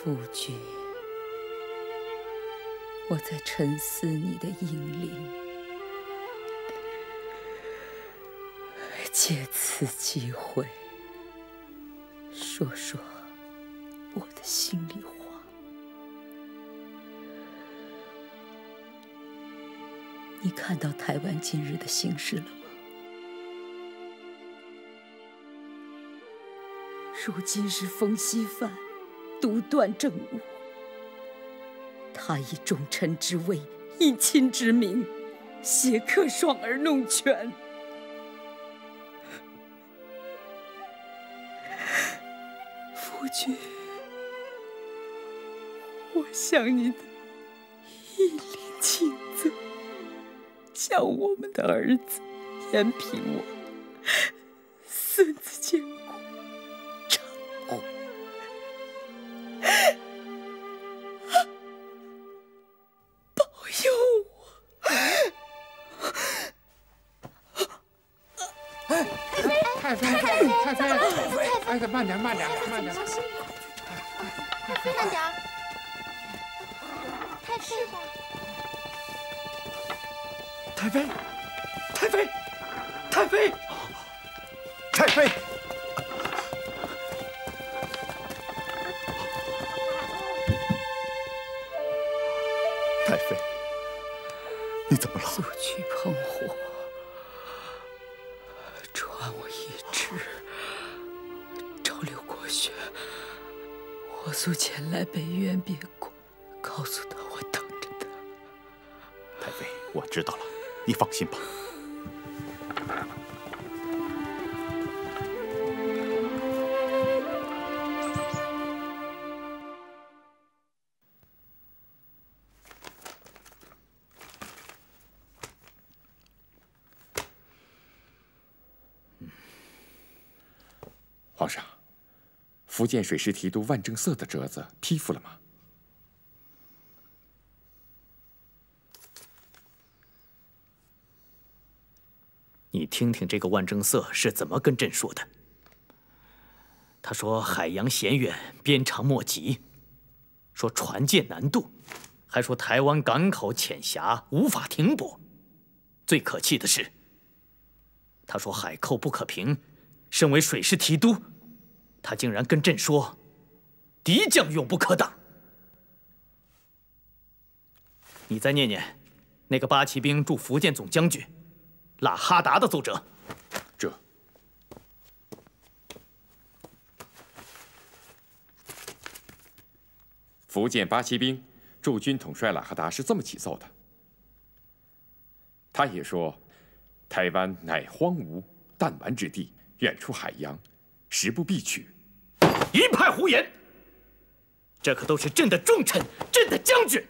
夫君，我在沉思你的英灵，借此机会说说我的心里话。你看到台湾今日的形势了吗？如今是冯锡范独断政务，他以重臣之位，以亲之名，挟客双而弄权。夫君，我向你的一领亲责，向我们的儿子延平我孙子坚固称呼。保佑我！太妃，哎，慢点，慢点。慢点，太妃吧。太妃，太妃，太妃，你怎么了？速去烹火，传我一旨，召刘国学，火速前来北苑别馆，告诉他我等着他。太妃，我知道了，你放心吧。皇上，福建水师提督万正色的折子批复了吗？你听听这个万正色是怎么跟朕说的。他说海洋险远，鞭长莫及，说船舰难渡，还说台湾港口浅狭，无法停泊。最可气的是，他说海寇不可平，身为水师提督，他竟然跟朕说，敌将永不可挡。你再念念那个八旗兵驻福建总将军喇哈达的奏折。这福建八旗兵驻军统帅喇哈达是这么起奏的。他也说，台湾乃荒芜弹丸之地，远出海洋，时不必取。一派胡言！这可都是朕的重臣，朕的将军。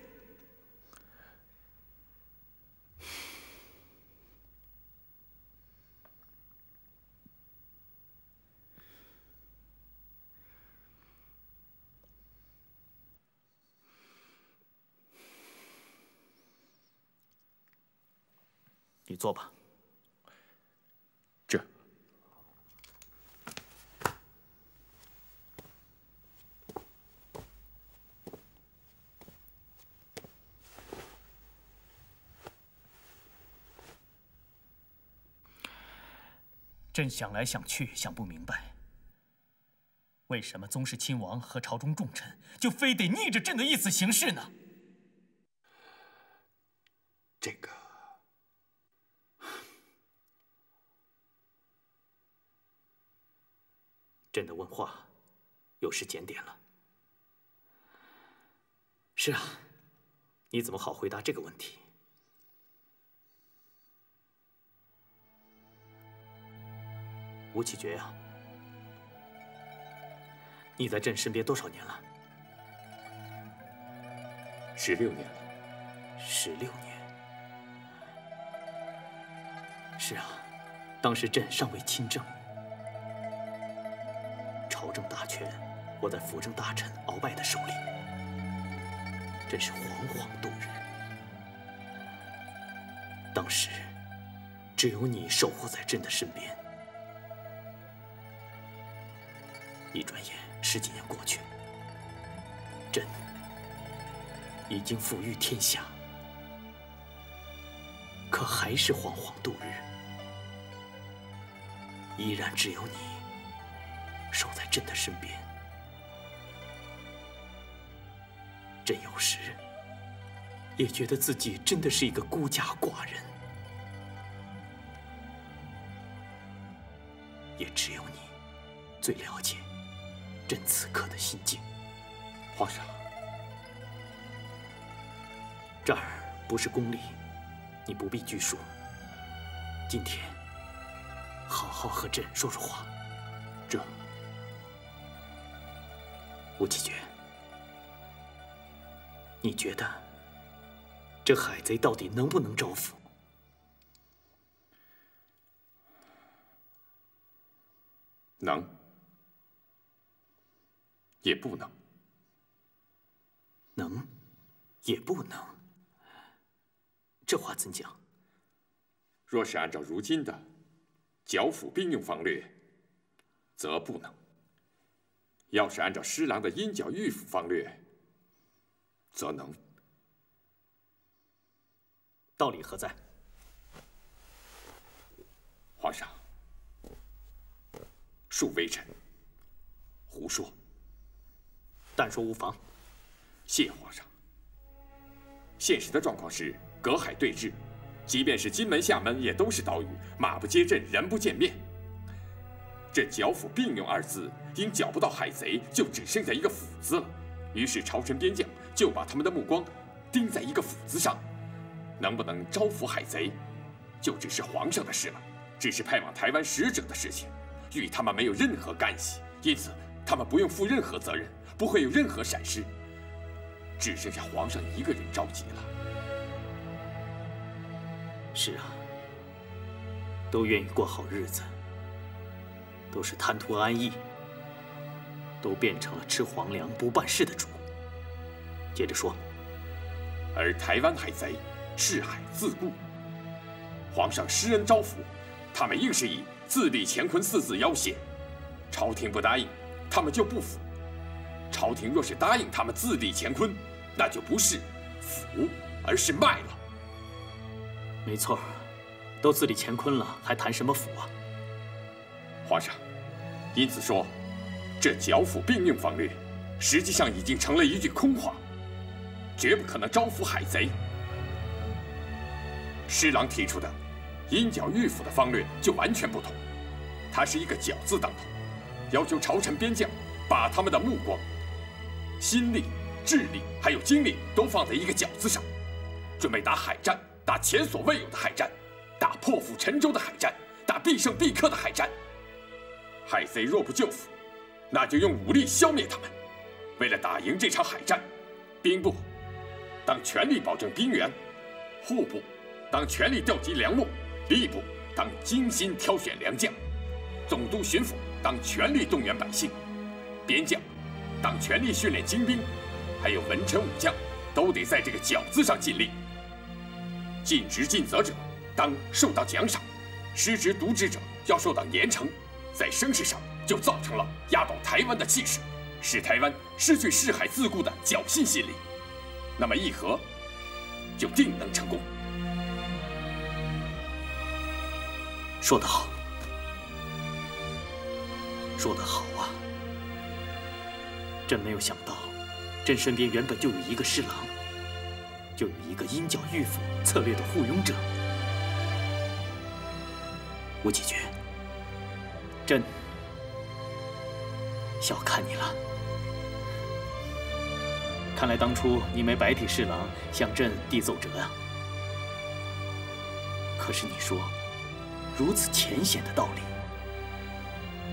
你坐吧。这朕想来想去，想不明白，为什么宗室亲王和朝中重臣就非得逆着朕的意思行事呢？这个。朕的问话有失检点了。是啊，你怎么好回答这个问题？吴启觉呀，你在朕身边多少年了？16年了。16年。是啊，当时朕尚未亲政，朝政大权握在辅政大臣鳌拜的手里，真是惶惶动人。当时只有你守护在朕的身边。一转眼10几年过去，朕已经抚育天下，可还是惶惶度日，依然只有你守在朕的身边。朕有时也觉得自己真的是一个孤家寡人，也只有你最了解朕此刻的心境。皇上，这儿不是宫里，你不必拘束。今天好好和朕说说话。这吴启觉，你觉得这海贼到底能不能招抚？能，也不能。能，也不能。这话怎讲？若是按照如今的剿抚并用方略，则不能；要是按照施琅的因剿御抚方略，则能。道理何在？皇上，恕微臣胡说。但说无妨。谢皇上。现实的状况是隔海对峙，即便是金门、厦门，也都是岛屿，马不接阵，人不见面。这剿抚并用2字，因剿不到海贼，就只剩下一个抚字了。于是朝臣边将就把他们的目光盯在一个抚字上，能不能招抚海贼，就只是皇上的事了，只是派往台湾使者的事情，与他们没有任何干系，因此他们不用负任何责任，不会有任何闪失。只剩下皇上一个人着急了。是啊，都愿意过好日子，都是贪图安逸，都变成了吃皇粮不办事的主。接着说。而台湾海贼视海自固，皇上施恩招抚，他们硬是以自立乾坤4字要挟，朝廷不答应，他们就不服。朝廷若是答应他们自立乾坤，那就不是抚，而是卖了。没错，都自立乾坤了，还谈什么抚啊？皇上，因此说，这剿抚并用方略，实际上已经成了一句空话，绝不可能招抚海贼。施琅提出的因剿御抚的方略就完全不同，它是一个剿字当头，要求朝臣边将把他们的目光、心力、智力还有精力都放在一个剿字上，准备打海战，打前所未有的海战，打破釜沉舟的海战，打必胜必克的海战。海贼若不救抚，那就用武力消灭他们。为了打赢这场海战，兵部当全力保证兵源，户部当全力调集粮秣，吏部当精心挑选良将，总督巡抚当全力动员百姓，边将当全力训练精兵，还有文臣武将都得在这个剿字上尽力。尽职尽责者当受到奖赏，失职渎职者要受到严惩，在声势上就造成了压倒台湾的气势，使台湾失去视海自固的侥幸心理。那么议和就定能成功。说得好，说得好啊！朕没有想到，朕身边原本就有一个侍郎，就有一个因剿御抚策略的护庸者。吴启觉，朕小看你了。看看来当初你没白替侍郎向朕递奏折啊。可是你说，如此浅显的道理，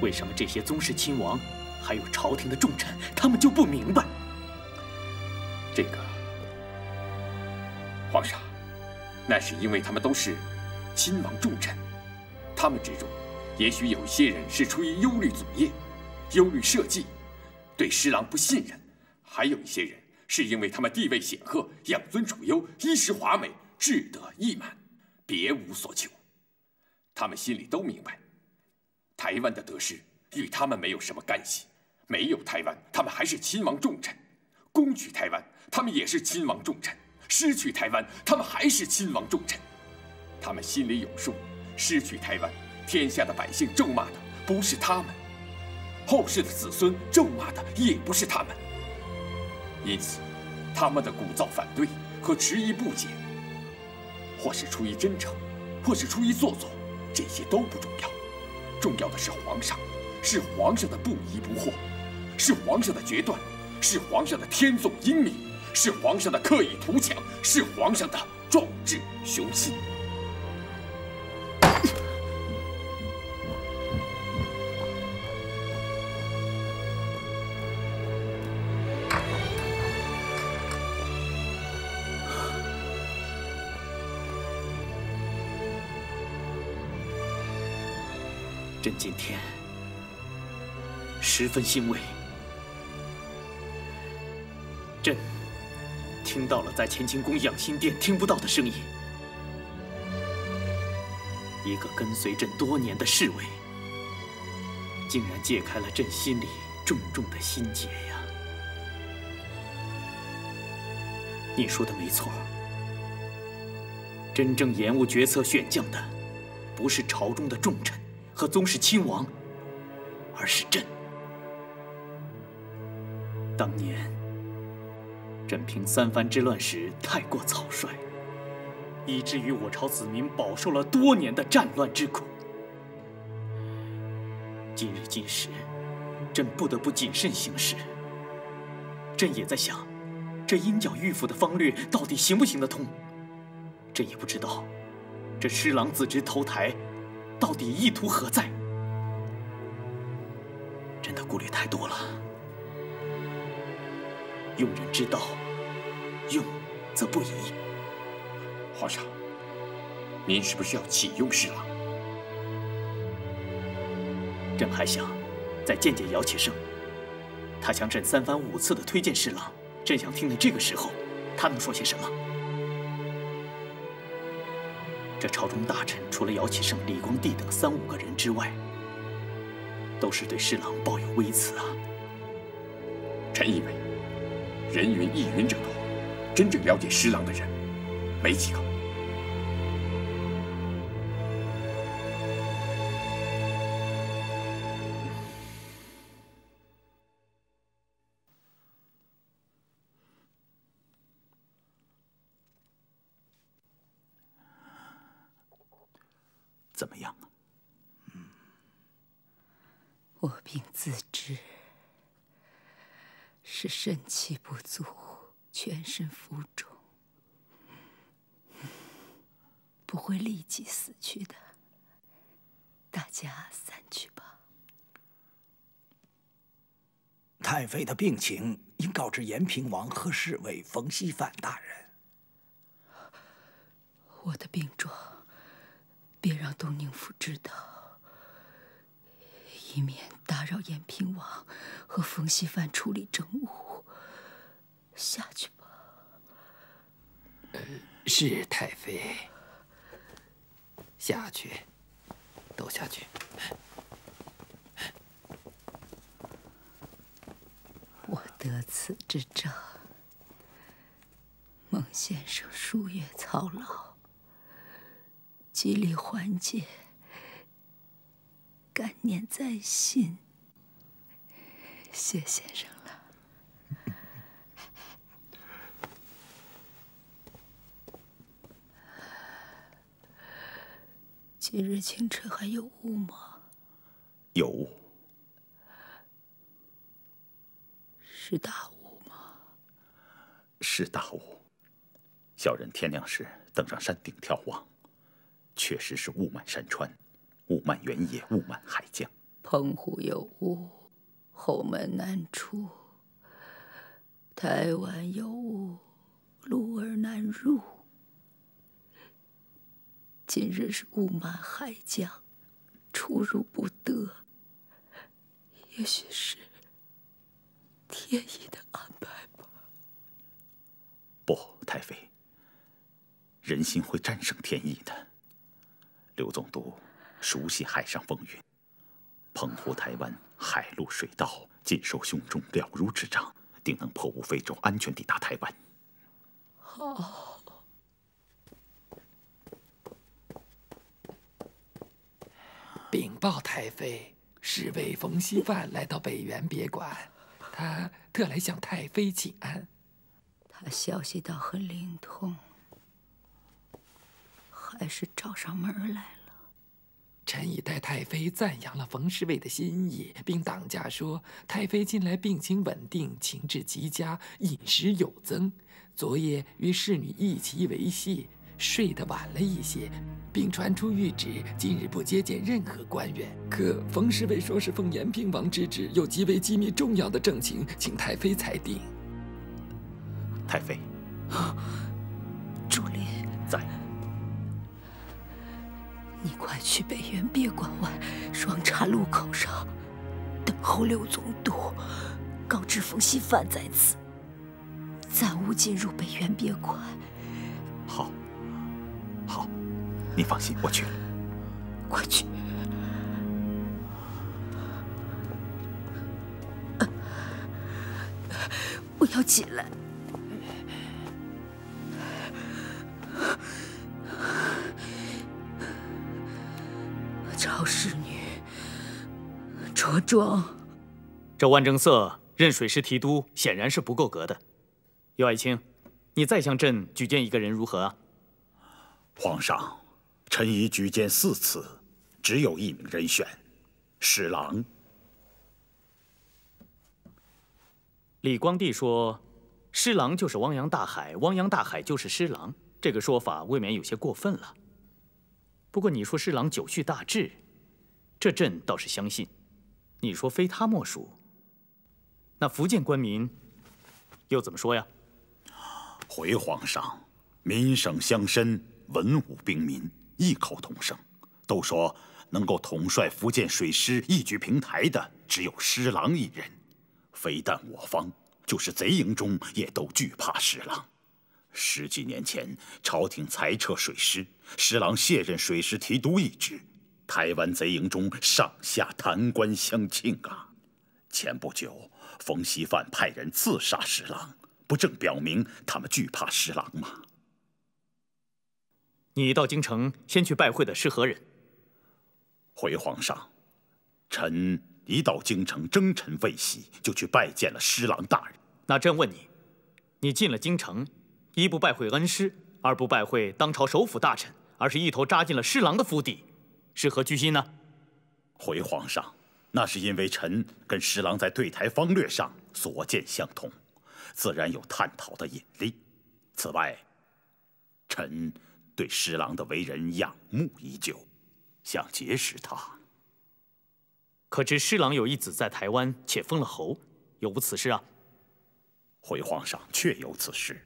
为什么这些宗室亲王，还有朝廷的重臣，他们就不明白？这个，皇上，那是因为他们都是亲王重臣，他们之中，也许有一些人是出于忧虑祖业、忧虑社稷，对施琅不信任；还有一些人是因为他们地位显赫、养尊处优、衣食华美、志得意满，别无所求。他们心里都明白，台湾的得失与他们没有什么干系。没有台湾，他们还是亲王重臣；攻取台湾，他们也是亲王重臣；失去台湾，他们还是亲王重臣。他们心里有数，失去台湾，天下的百姓咒骂的不是他们，后世的子孙咒骂的也不是他们。因此，他们的鼓噪反对和迟疑不解，或是出于真诚，或是出于做作，这些都不重要。重要的是皇上，是皇上的不疑不惑，是皇上的决断，是皇上的天纵英明，是皇上的刻意图强，是皇上的壮志雄心。朕今天十分欣慰，朕听到了在乾清宫养心殿听不到的声音。一个跟随朕多年的侍卫，竟然解开了朕心里重重的心结呀！你说的没错，真正延误决策选将的，不是朝中的重臣和宗室亲王，而是朕。当年，朕平三藩之乱时太过草率，以至于我朝子民饱受了多年的战乱之苦。今日今时，朕不得不谨慎行事。朕也在想，这鹰角御府的方略到底行不行得通？朕也不知道，这施琅自知投台，到底意图何在？朕的顾虑太多了。用人之道，用则不疑。皇上，您是不是要启用施琅？朕还想再见见姚启圣，他向朕3番5次的推荐施琅，朕想听听这个时候他能说些什么。这朝中大臣除了姚启圣、李光地等3、5个人之外，都是对施琅抱有微词啊。臣以为，人云亦云者多，真正了解施琅的人没几个。怎么样？我病自知，是肾气不足，全身浮肿，不会立即死去的。大家散去吧。太妃的病情应告知延平王和侍卫冯锡范大人。我的病状，别让东宁府知道，以免打扰延平王和冯锡范处理政务。下去吧。是太妃。下去，都下去。我得此之症，孟先生数月操劳，极力缓解，感念在心。谢先生了。今日清晨还有雾吗？有雾。是大雾吗？是大误。小人天亮时登上山顶眺望，确实是雾漫山川，雾漫原野，雾漫海疆。澎湖有雾，后门难出；台湾有雾，路儿难入。今日是雾漫海疆，出入不得。也许是天意的安排吧。不，太妃，人心会战胜天意的。刘总督熟悉海上风云，澎湖、台湾海陆水道尽受胸中了如指掌，定能破雾飞舟，安全抵达台湾。好。禀报太妃，侍卫冯锡范来到北园别馆，他特来向太妃请安。他消息倒很灵通，还是找上门来了。臣已代太妃赞扬了冯侍卫的心意，并当家说太妃近来病情稳定，情志极佳，饮食有增。昨夜与侍女一齐维系，睡得晚了一些，并传出谕旨，今日不接见任何官员。可冯侍卫说是奉延平王之旨，有极为机密重要的政情，请太妃裁定。太妃，助理在。你快去北园别馆外双岔路口上等候刘总督，告知冯锡范在此，暂勿进入北园别馆。好，好，你放心，我去了。快去！不要起来！赵侍女，着装。这万正色任水师提督，显然是不够格的。尤爱卿，你再向朕举荐一个人如何啊？皇上，臣已举荐4次，只有1名人选，侍郎。李光地说，施琅就是汪洋大海，汪洋大海就是施琅，这个说法未免有些过分了。不过你说施琅久蓄大志，这朕倒是相信。你说非他莫属，那福建官民又怎么说呀？回皇上，民省乡绅、文武兵民异口同声，都说能够统帅福建水师一举平台的只有施琅一人。非但我方，就是贼营中也都惧怕施琅。10几年前，朝廷裁撤水师，施琅卸任水师提督一职，台湾贼营中上下弹冠相庆啊！前不久，冯锡范派人刺杀施琅，不正表明他们惧怕施琅吗？你到京城先去拜会的是何人？回皇上，臣一到京城征尘未息，就去拜见了施琅大人。那朕问你，你进了京城，一不拜会恩师，二不拜会当朝首辅大臣，而是一头扎进了施琅的府邸，是何居心呢？回皇上，那是因为臣跟施琅在对台方略上所见相同，自然有探讨的引力。此外，臣对施琅的为人仰慕已久，想结识他。可知施琅有一子在台湾，且封了侯，有无此事啊？回皇上，确有此事。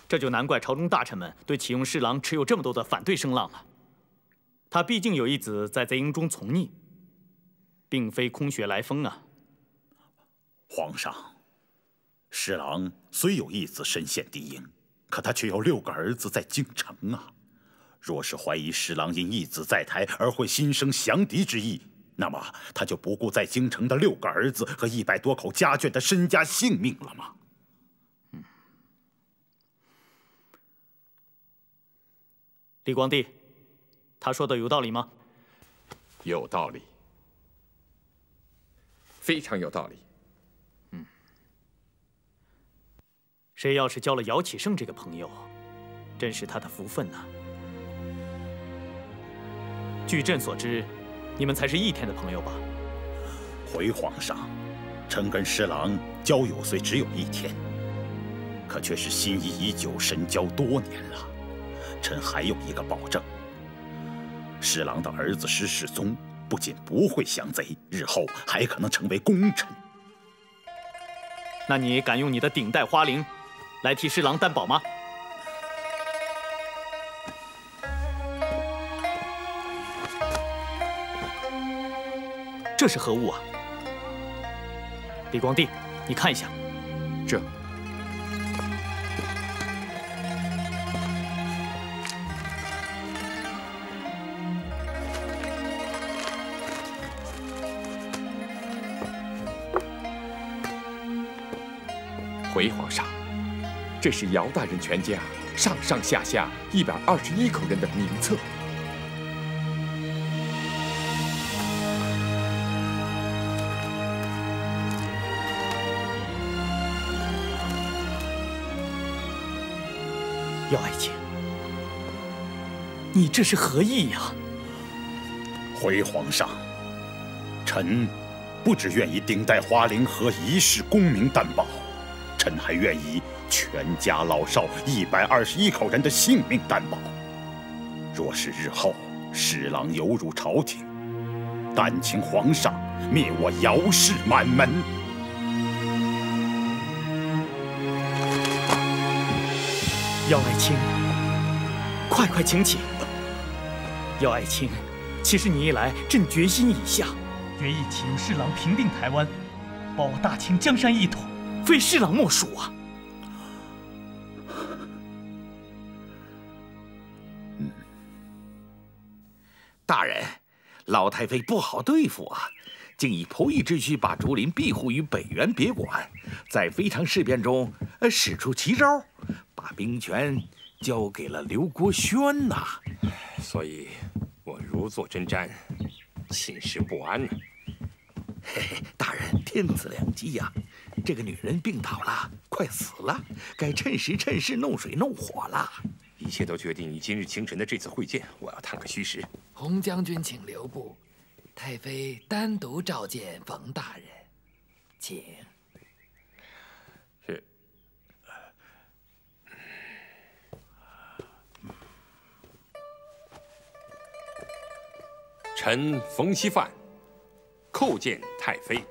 这就难怪朝中大臣们对启用施琅持有这么多的反对声浪了。他毕竟有一子在贼营中从逆，并非空穴来风啊。皇上，施琅虽有一子身陷敌营，可他却有6个儿子在京城啊。若是怀疑施琅因一子在台而会心生降敌之意，那么他就不顾在京城的6个儿子和100多口家眷的身家性命了吗？李光地，他说的有道理吗？有道理，非常有道理。谁要是交了姚启圣这个朋友，真是他的福分呐。据朕所知，你们才是1天的朋友吧？回皇上，臣跟施琅交友虽只有1天，可却是心仪已久、深交多年了。臣还有一个保证：侍郎的儿子石世宗不仅不会降贼，日后还可能成为功臣。那你敢用你的顶戴花翎来替侍郎担保吗？这是何物啊？李光地，你看一下。这。回皇上，这是姚大人全家上上下下121口人的名册。姚爱卿，你这是何意呀？回皇上，臣不只愿意顶戴花翎和一世功名担保，臣还愿意全家老少121口人的性命担保。若是日后侍郎有辱朝廷，但请皇上灭我姚氏满门。姚爱卿，快请起。姚爱卿，其实你一来，朕决心已下，决意请侍郎平定台湾，保大清江山一统，非侍郎莫属啊！大人，老太妃不好对付啊，竟以仆役之躯把竹林庇护于北园别馆，在非常事变中使出奇招，把兵权交给了刘国轩呐。所以，我如坐针毡，寝食不安呢。嘿嘿，大人天赐良机呀！这个女人病倒了，快死了，该趁时弄水弄火了。一切都决定于今日清晨的这次会见，我要探个虚实。洪将军请留步，太妃单独召见冯大人，请。是。臣冯锡范叩见太妃，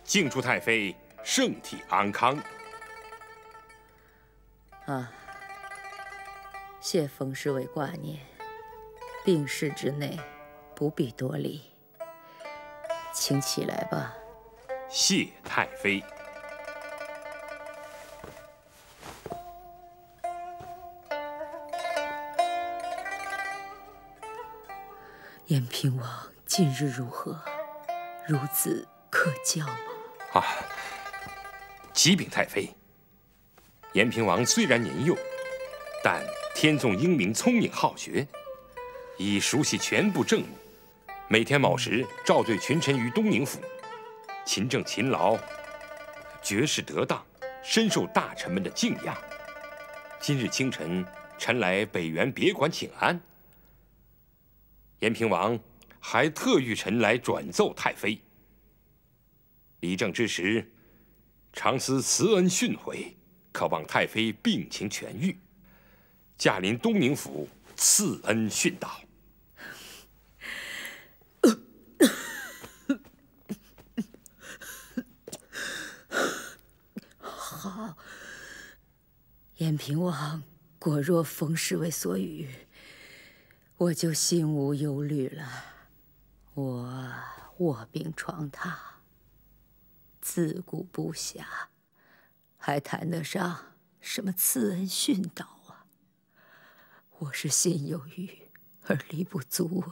敬祝太妃圣体安康。啊，谢冯侍卫挂念，病逝之内，不必多礼，请起来吧。谢太妃。延平王近日如何？孺子可教吗？啊，启禀太妃。延平王虽然年幼，但天纵英明，聪颖好学，已熟悉全部政务。每天卯时召对群臣于东宁府，勤政勤劳，绝事得当，深受大臣们的敬仰。今日清晨，臣来北园别馆请安，延平王还特谕臣来转奏太妃。理政之时，常思慈恩训诲，渴望太妃病情痊愈，驾临东宁府赐恩训导。好，延平王果若冯侍卫所语，我就心无忧虑了。我卧病床榻，自顾不暇，还谈得上什么赐恩训导啊？我是心有余而力不足。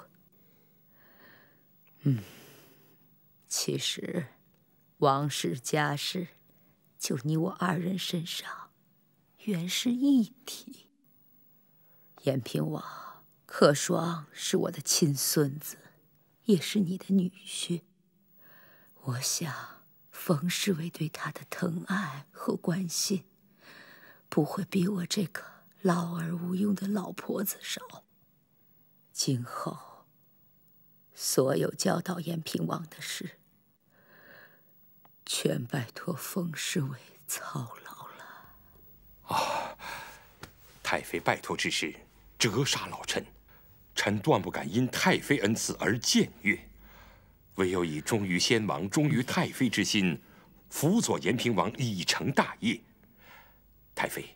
其实王室家事，就你我二人身上，原是一体。延平王客双是我的亲孙子，也是你的女婿。我想冯侍卫对他的疼爱和关心，不会比我这个老而无用的老婆子少。今后所有教导延平王的事，全拜托冯侍卫操劳了。啊，太妃拜托之事，折杀老臣，臣断不敢因太妃恩赐而僭越，唯有以忠于先王、忠于太妃之心，辅佐延平王以成大业。太妃，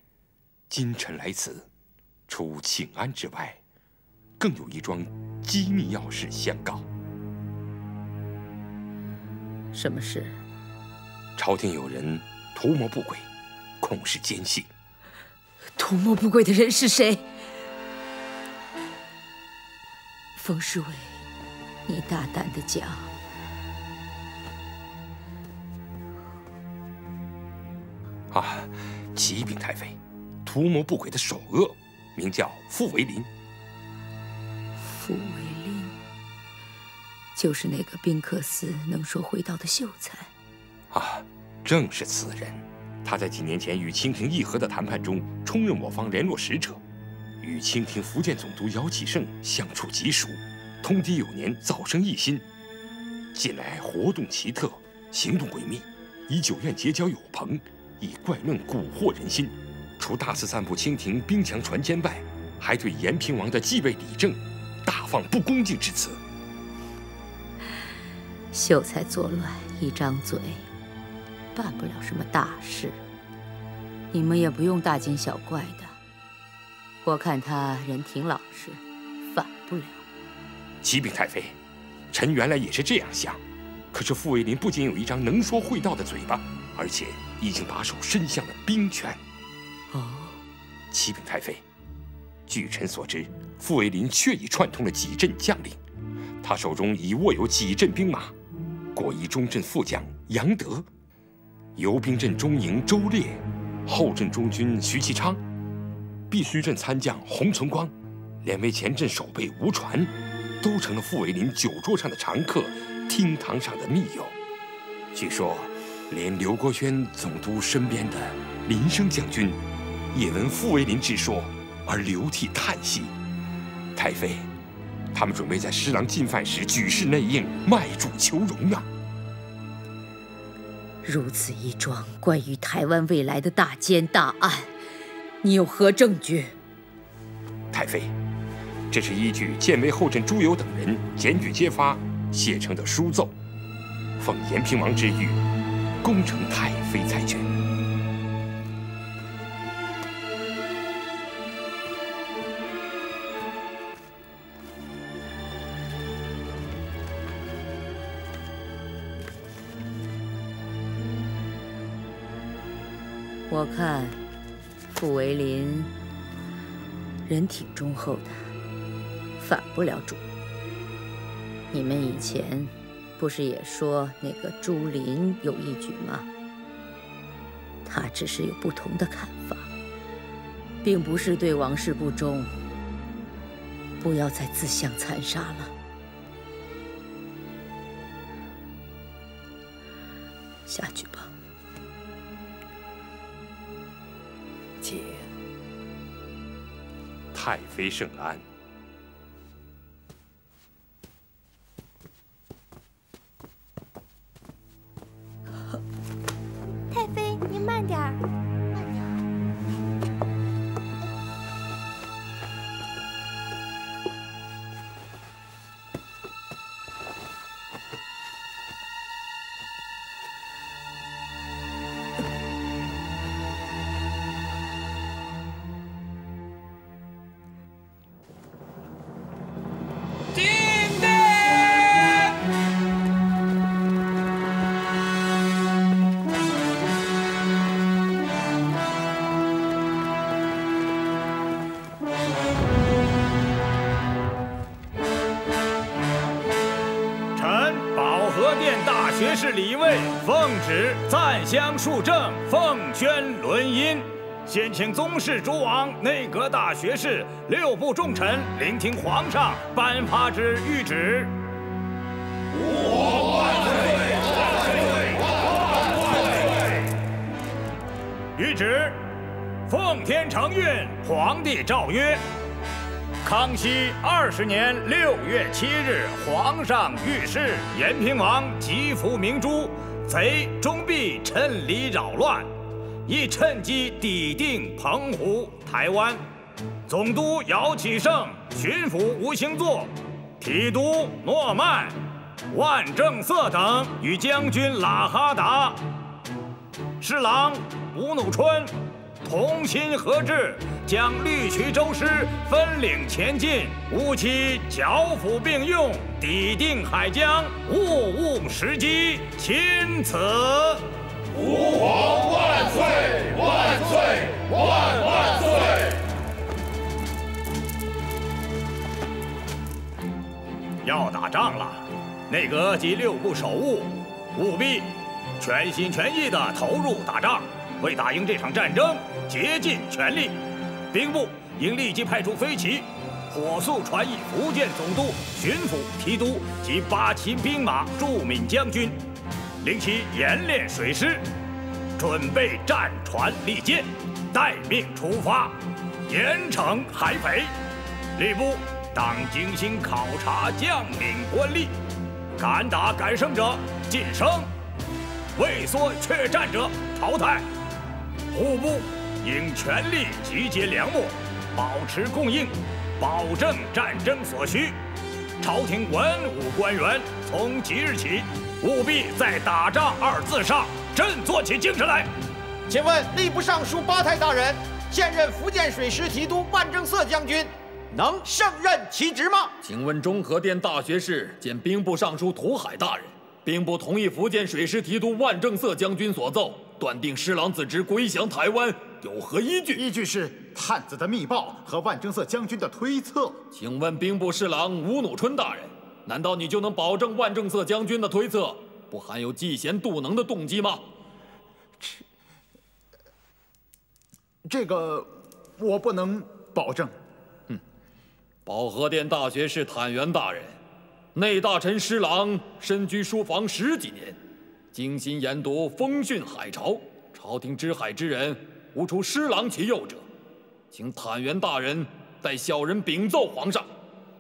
今臣来此，除请安之外，更有一桩机密要事相告。什么事？朝廷有人图谋不轨，恐是奸细。图谋不轨的人是谁？冯侍卫，你大胆地讲。啊，启禀太妃，图谋不轨的首恶名叫傅维林。傅维林，就是那个宾客司能说会道的秀才。啊，正是此人。他在几年前与清廷议和的谈判中，充任我方联络使者，与清廷福建总督姚启圣相处极熟，通敌有年，早生异心。近来活动奇特，行动诡秘，以酒宴结交友朋，以怪论蛊惑人心。除大肆散布清廷兵强船坚外，还对延平王的继位理政大放不恭敬之词。秀才作乱，一张嘴，办不了什么大事。你们也不用大惊小怪的。我看他人挺老实，反不了。启禀太妃，臣原来也是这样想。可是傅维林不仅有一张能说会道的嘴巴，而且已经把手伸向了兵权。哦，启禀太妃，据臣所知，傅维林确已串通了几镇将领，他手中已握有几镇兵马。果一中镇副将杨德，游兵镇中营周烈，后镇中军徐其昌，必须镇参将洪存光，连为前镇守备吴传，都成了傅维林酒桌上的常客，厅堂上的密友。据说，连刘国轩总督身边的林升将军，也闻傅维林之说而流涕叹息。太妃，他们准备在施琅进犯时举世内应，卖主求荣啊！如此一桩关于台湾未来的大奸大案，你有何证据？太妃，这是依据建威后镇朱友等人检举揭发写成的书奏，奉延平王之谕，恭承太妃裁决。我看傅维林人挺忠厚的，反不了主。你们以前不是也说那个朱林有一举吗？他只是有不同的看法，并不是对王室不忠。不要再自相残杀了。下去吧。姐，太妃圣安。太妃，您慢点儿。学士李卫奉旨赞襄述政，奉宣伦音。先请宗室诸王、内阁大学士、6部重臣聆听皇上颁发之谕旨。吾万岁！万岁！万岁！谕旨：奉天承运，皇帝诏曰：康熙20年6月7日，皇上御史延平王急服明珠，贼终必趁离扰乱，亦趁机抵定澎湖、台湾。总督姚启圣、巡抚吴兴作、提督诺曼、万正色等与将军喇哈达、侍郎吴努春同心合致，将绿渠州师分领前进，务期剿抚并用，抵定海疆，勿误时机。钦此。吾皇万岁！万岁！万岁！要打仗了，内阁及6部首务务必全心全意地投入打仗，为打赢这场战争竭尽全力。兵部应立即派出飞骑，火速传译福建总督、巡抚、提督及8旗兵马驻闽将军，令其演练水师，准备战船利箭，待命出发，严惩海匪。吏部当精心考察将领官吏，敢打敢胜者晋升，畏缩怯战者淘汰。户部应全力集结粮秣，保持供应，保证战争所需。朝廷文武官员从即日起，务必在打仗2字上振作起精神来。请问吏部尚书巴泰大人，现任福建水师提督万正色将军能胜任其职吗？请问中和殿大学士兼兵部尚书涂海大人，兵部同意福建水师提督万正色将军所奏，断定施琅子侄归降台湾，有何依据？依据是探子的密报和万正色将军的推测。请问兵部侍郎吴努春大人，难道你就能保证万正色将军的推测不含有嫉贤妒能的动机吗？这个我不能保证。保和殿大学士坦元大人，内大臣施琅身居书房10几年，精心研读风训海潮，朝廷知海之人无除施琅其右者，请坦元大人代小人禀奏皇上，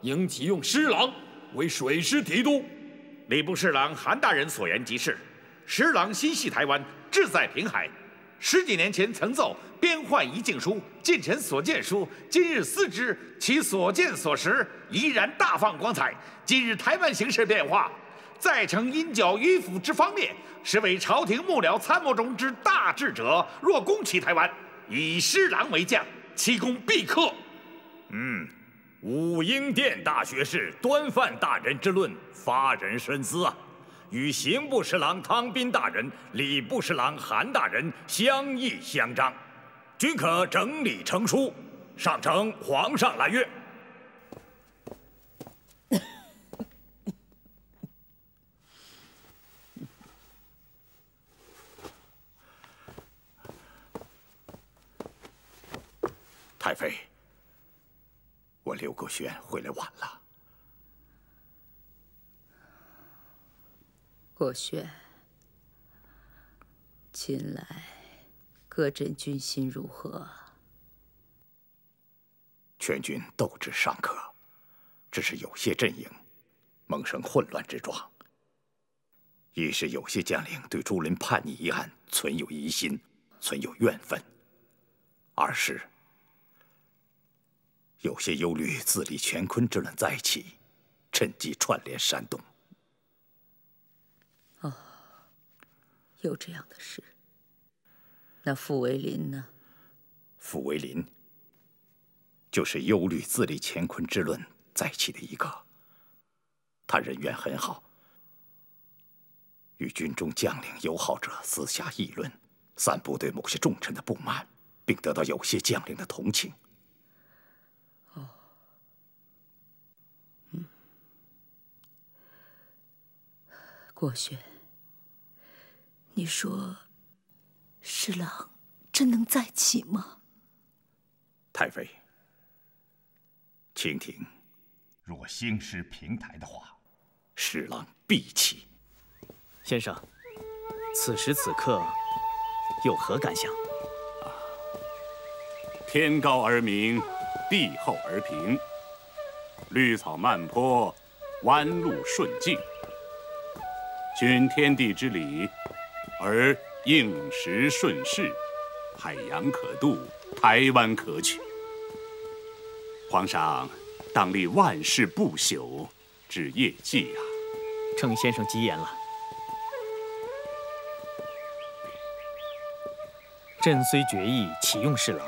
应启用施琅为水师提督。礼部侍郎韩大人所言极是，施琅心系台湾，志在平海。10几年前曾奏边患一境书，近臣所见书，今日思之，其所见所识依然大放光彩。今日台湾形势变化，再承因剿迂腐之方面，实为朝廷幕僚参谋中之大智者。若攻其台湾，以施琅为将，其功必克。武英殿大学士端范大人之论发人深思啊，与刑部侍郎汤斌大人、礼部侍郎韩大人相议相彰，均可整理成书，上呈皇上来阅。太妃，我刘国轩回来晚了。国轩，近来各镇军心如何？全军斗志尚可，只是有些阵营萌生混乱之状。一是有些将领对朱林叛逆一案存有疑心，存有怨愤；二是有些忧虑自立乾坤之乱再起，趁机串联煽动。哦，有这样的事。那傅维林呢？傅维林就是忧虑自立乾坤之论再起的一个。他人缘很好，与军中将领友好者私下议论，散布对某些重臣的不满，并得到有些将领的同情。国轩，你说施琅真能再起吗？太妃，清廷若兴师平台的话，施琅必起。先生，此时此刻有何感想？天高而明，地厚而平，绿草漫坡，弯路顺境，循天地之理，而应时顺势，海洋可渡，台湾可取。皇上当立万世不朽之业绩啊！程先生吉言了。朕虽决意启用侍郎，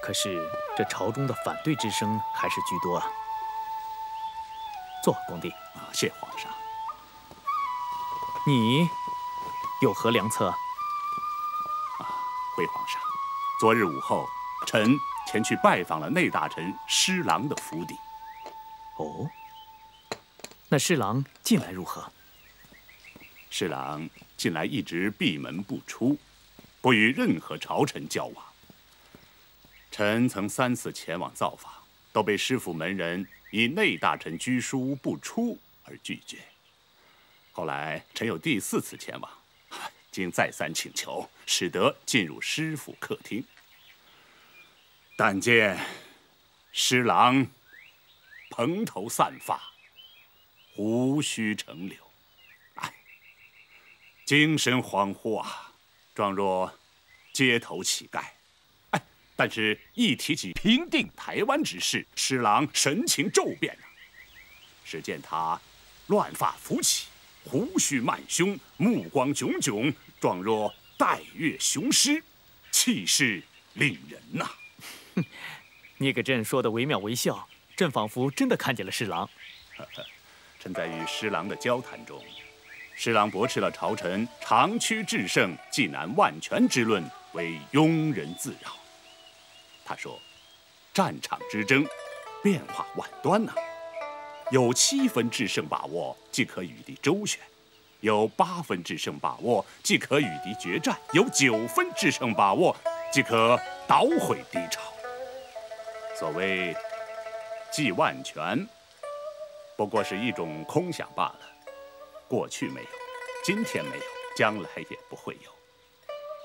可是这朝中的反对之声还是居多啊。坐，恭帝。谢皇上。你有何良策？回皇上，昨日午后，臣前去拜访了内大臣施琅的府邸。哦，那施琅近来如何？施琅近来一直闭门不出，不与任何朝臣交往。臣曾3次前往造访，都被师府门人以内大臣居书不出而拒绝。后来臣有第4次前往，经再三请求，使得进入师府客厅。但见施琅蓬头散发，胡须成绺，精神恍惚啊，状若街头乞丐。但是，一提起平定台湾之事，施琅神情骤变啊！只见他乱发浮起，胡须漫胸，目光炯炯，状若带月雄狮，气势令人呐！你给朕说的惟妙惟肖，朕仿佛真的看见了施琅。臣在与施琅的交谈中，施琅驳斥了朝臣长驱制胜、济南万全之论为庸人自扰。他说：“战场之争，变化万端呐。有7分制胜把握，即可与敌周旋；有8分制胜把握，即可与敌决战；有9分制胜把握，即可捣毁敌巢。所谓济万全，不过是一种空想罢了。过去没有，今天没有，将来也不会有。”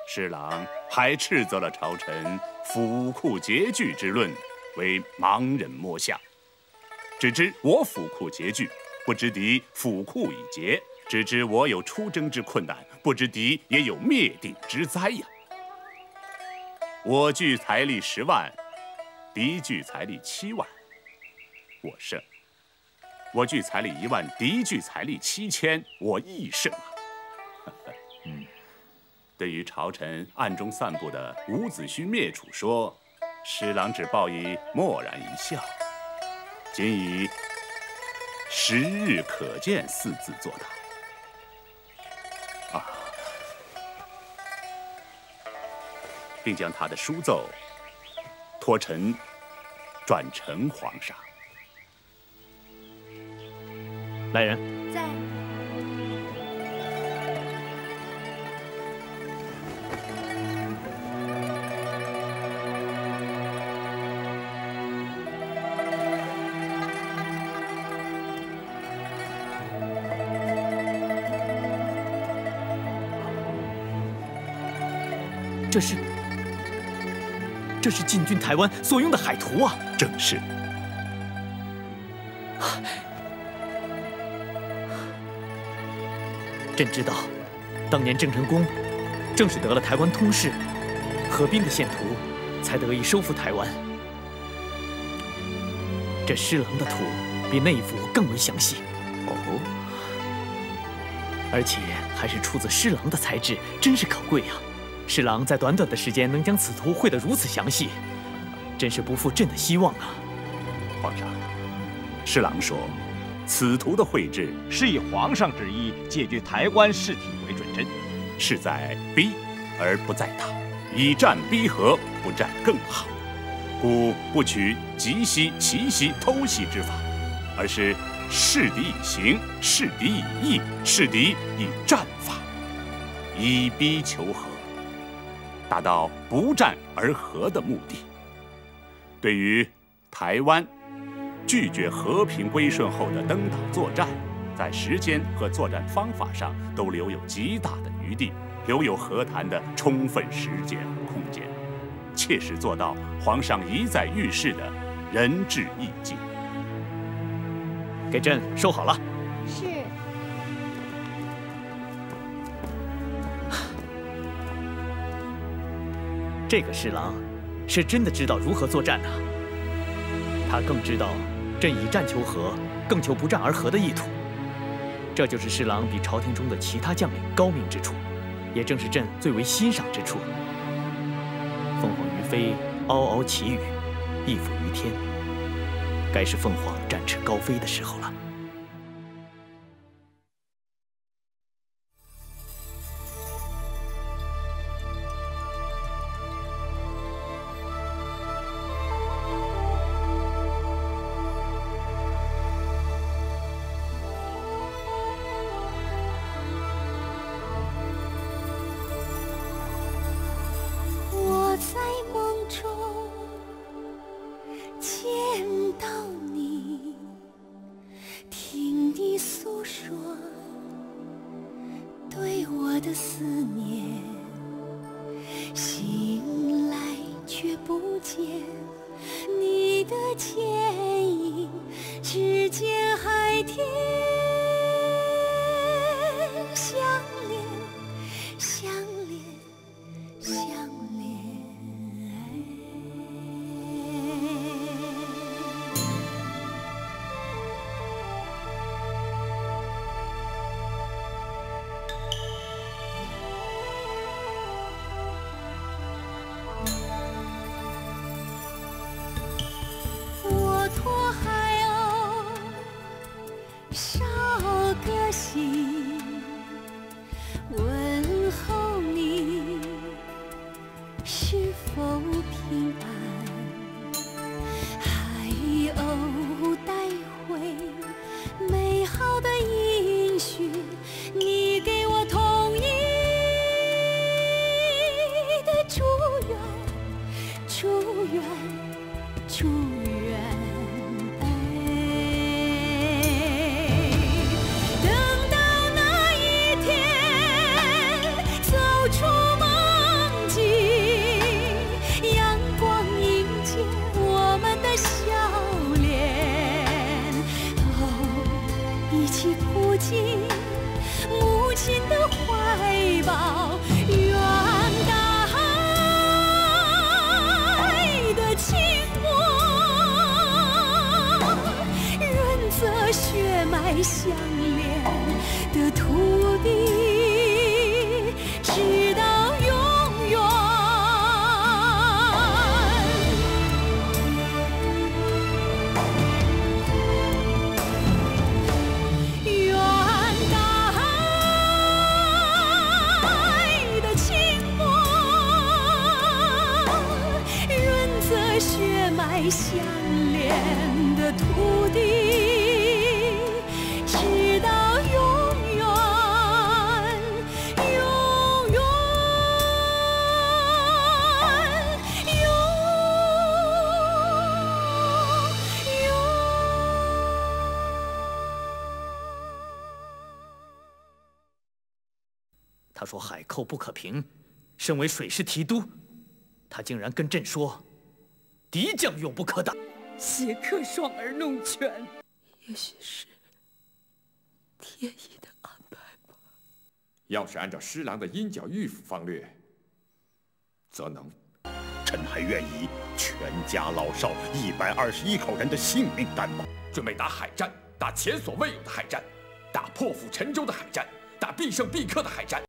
施琅还斥责了朝臣府库拮据之论为盲人摸象，只知我府库拮据，不知敌府库已竭；只知我有出征之困难，不知敌也有灭顶之灾呀。我据财力10万，敌据财力7万，我胜；我据财力1万，敌据财力7000，我亦胜啊。对于朝臣暗中散布的伍子胥灭楚说，施琅只报以默然一笑，仅以时日可见4字作答。并将他的书奏托臣转呈皇上。来人，在。这是进军台湾所用的海图啊！正是。朕知道，当年郑成功正是得了台湾通事、合兵的线图，才得以收复台湾。这施琅的图比那一幅更为详细。哦，而且还是出自施琅的才智，真是可贵啊！施琅在短短的时间能将此图绘得如此详细，真是不负朕的希望啊！皇上，施琅说，此图的绘制是以皇上之意借据台湾事体为准真，是在逼而不在打，以战逼和，不战更好。故不取急袭、奇袭、偷袭之法，而是示敌以刑，示敌以义，示敌以战法，以逼求和，达到不战而和的目的。对于台湾拒绝和平归顺后的登岛作战，在时间和作战方法上都留有极大的余地，留有和谈的充分时间和空间，切实做到皇上一再预示的仁至义尽。给朕收好了。是。这个侍郎是真的知道如何作战呐。他更知道朕以战求和，更求不战而和的意图。这就是侍郎比朝廷中的其他将领高明之处，也正是朕最为欣赏之处。凤凰于飞，嗷嗷其语，翼负于天。该是凤凰展翅高飞的时候了。他说海寇不可平，身为水师提督，他竟然跟朕说，敌将永不可挡。邪客双耳弄权，也许是天意的安排吧。要是按照施琅的鹰角御府方略，则能。臣还愿以全家老少121口人的性命担保，准备打海战，打前所未有的海战，打破釜沉舟的海战，打必胜必克的海战。